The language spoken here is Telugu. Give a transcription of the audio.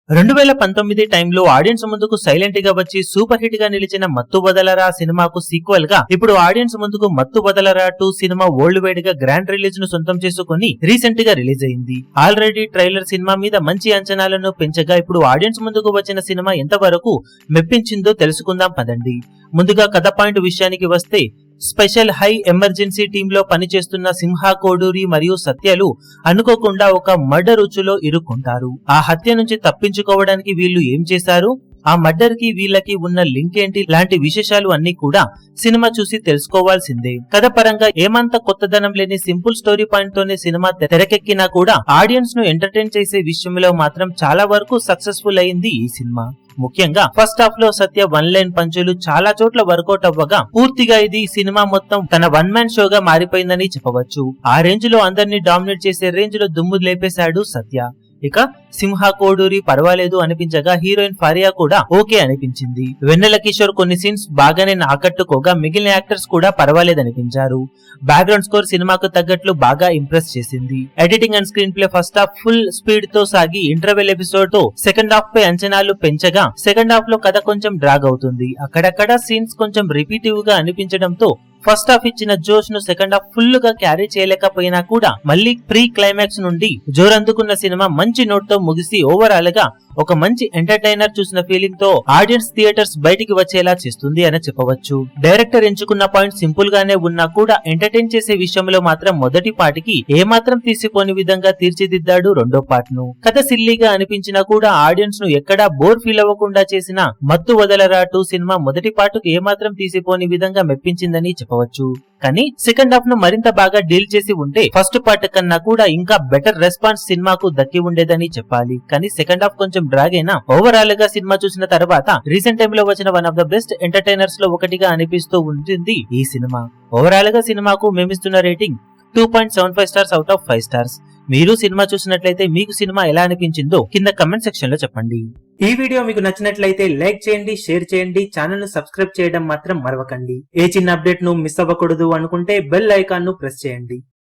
2019 టైంలో ఆడియన్స్ ముందుకు సైలెంట్ గా వచ్చి సూపర్ హిట్ గా నిలిచిన మత్తు వదలరా సినిమాకు సీక్వెల్ గా ఇప్పుడు ఆడియన్స్ ముందుకు మత్తు వదలరా 2 సినిమా వరల్డ్ వైడ్ గా గ్రాండ్ రిలీజ్ ను సొంతం చేసుకుని రీసెంట్ గా రిలీజ్ అయింది. ఆల్రెడీ ట్రైలర్ సినిమా మీద మంచి అంచనాలను పెంచగా ఇప్పుడు ఆడియన్స్ ముందుకు వచ్చిన సినిమా ఎంతవరకు మెప్పించిందో తెలుసుకుందాం పదండి. ముందుగా కథ పాయింట్ విషయానికి వస్తే, స్పెషల్ హై ఎమర్జెన్సీ టీంలో పనిచేస్తున్న సింహ కోడూరి మరియు సత్యలు అనుకోకుండా ఒక మర్డర్ రుచులో ఇరుక్కుంటారు. ఆ హత్య నుంచి తప్పించుకోవడానికి వీళ్ళు ఏం చేశారు, ఆ మర్డర్ కి వీళ్ళకి ఉన్న లింక్ ఏంటి లాంటి విశేషాలు అన్ని కూడా సినిమా చూసి తెలుసుకోవాల్సిందే. కథ పరంగా ఏమంత కొత్తదనం లేని సింపుల్ స్టోరీ పాయింట్ తోనే సినిమా తెరకెక్కినా కూడా ఆడియన్స్ ను ఎంటర్టైన్ చేసే విషయంలో మాత్రం చాలా వరకు సక్సెస్ఫుల్ అయింది ఈ సినిమా. ముఖ్యంగా ఫస్ట్ హాఫ్ లో సత్య వన్ లైన్ పంచులు చాలా చోట్ల వర్కౌట్ అవ్వగా పూర్తిగా ఇది సినిమా మొత్తం తన వన్ మ్యాన్ షోగా మారిపోయిందని చెప్పవచ్చు. ఆ రేంజ్ లో అందరినీ డామినేట్ చేసే రేంజ్ లో దుమ్ము లేపేశాడు సత్య. ఇక సింహ కోడూరి పర్వాలేదు అనిపించగా హీరోయిన్ ఫరియా కూడా ఓకే అనిపించింది. వెన్నెల కిషోర్ కొన్ని సీన్స్ బాగానే ఆకట్టుకోగా మిగిలిన యాక్టర్స్ కూడా పర్వాలేదు అనిపించారు. బ్యాక్గ్రౌండ్ స్కోర్ సినిమాకు తగ్గట్లు బాగా ఇంప్రెస్ చేసింది. Editing and screen play first half full speed తో సాగి ఇంటర్వెల్ ఎపిసోడ్ తో సెకండ్ హాఫ్ పై అంచనాలు పెంచగా సెకండ్ హాఫ్ లో కథ కొంచెం డ్రాగ్ అవుతుంది. అక్కడక్కడ సీన్స్ కొంచెం రిపీటివ్ గా అనిపించడంతో ఫస్ట్ హాఫ్ ఇచ్చిన జోష్ ను సెకండ్ హాఫ్ ఫుల్ గా క్యారీ చేయలేకపోయినా కూడా మళ్ళీ ప్రీ క్లైమాక్స్ నుండి జోరందుకున్న సినిమా మంచి నోట్ తో ముగిసి ఓవరాల్ గా ఒక మంచి ఎంటర్టైనర్ చూసిన ఫీలింగ్ తో ఆడియన్స్ థియేటర్స్ బయటికి వచ్చేలా చేస్తుంది అని చెప్పవచ్చు. డైరెక్టర్ ఎంచుకున్న పాయింట్ సింపుల్ గానే ఉన్నా కూడా ఎంటర్టైన్ చేసే విషయంలో మాత్రం మొదటి పార్ట్ కి ఏమాత్రం తీసిపోని విధంగా తీర్చిదిద్దాడు రెండో పార్ట్ ను. కథ సిల్లీగా అనిపించినా కూడా ఆడియన్స్ ను ఎక్కడా బోర్ ఫీల్ అవ్వకుండా చేసిన మత్తు వదలరా 2 సినిమా మొదటి పార్ట్ కు ఏమాత్రం తీసిపోని విధంగా మెప్పించిందని చెప్పవచ్చు. కానీ సెకండ్ హాఫ్ ను మరింత బాగా డీల్ చేసి ఉంటే ఫస్ట్ పార్ట్ కన్నా కూడా ఇంకా బెటర్ రెస్పాన్స్ సినిమాకు దక్కి ఉండేదని చెప్పాలి. కానీ సెకండ్ హాఫ్ కొంచెం డ్రాగ్ అయినా ఓవరాల్ గా సినిమా చూసిన తర్వాత రీసెంట్ టైమ్ లో వచ్చిన one of the best entertainers లో ఒకటిగా అనిపిస్తూ ఉంటుంది ఈ సినిమా. ఓవరాల్ గా సినిమాకు మేమిస్తున్న rating 2.75 stars out of 5 stars. మీరు సినిమా చూసినట్లయితే మీకు సినిమా ఎలా అనిపించిందో కింద కమెంట్ సెక్షన్ లో చెప్పండి. ఈ వీడియో మీకు నచ్చినట్లయితే లైక్ చేయండి, షేర్ చేయండి, ఛానల్ ను సబ్స్క్రైబ్ చేయడం మాత్రం మరవకండి. ఏ చిన్న అప్డేట్ ను మిస్ అవ్వకూడదు అనుకుంటే బెల్ ఐకాన్ ను ప్రెస్ చేయండి.